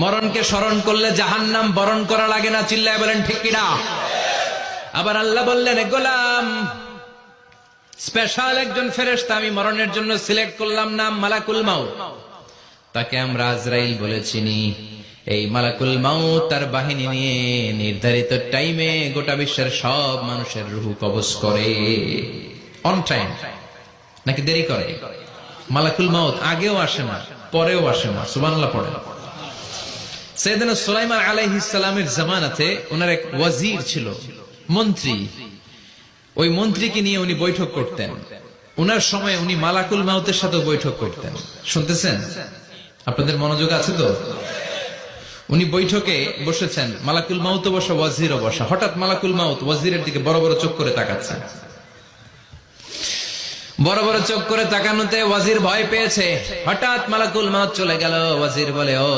মরণকে স্মরণ করলে জাহান্নাম বরণ করা লাগে না, চিল্লায় বলেন ঠিক কিনা? আবার আল্লাহ বললেন, গোলাম, স্পেশাল একজন ফেরেশতা আমি মরণের জন্য সিলেক্ট করলাম, নাম মালাকুল মাউত। তাকে আমরা আজরাইল বলে চিনি। এই মালাকুল মাউত তার বাহিনী নিয়ে নির্ধারিত টাইমে গোটা বিশ্বের সব মানুষের রূহ কবজ করে। অন টাইম নাকি দেরি করে? মালাকুল মাউত আগেও আসে না, পরেও আসে না। সুবহানাল্লাহ পড়েন। সাইয়েদনা সুলাইমান আলাইহিস সালামের জামানাতে ওনার এক ওয়াজির ছিল, মন্ত্রী। ওই মন্ত্রীকে নিয়ে উনি বৈঠক করতেন। ওনার সময় উনি মালাকুল মাউতের সাথে বৈঠক করতেন। শুনতেছেন? আপনাদের মনোযোগ আছে তো? উনি বৈঠকে বসেছেন, মালাকুল মাউত বসা, ওয়াজিরও বসা। হঠাৎ মালাকুল মাউত ওয়াজিরের দিকে বড় বড় চোখ করে তাকাচ্ছেন। বড় বড় চোখ করে তাকানোতে ওয়াজির ভয় পেয়েছে। হঠাৎ মালাকুল মাউত চলে গেল। ওয়াজির বলে, ও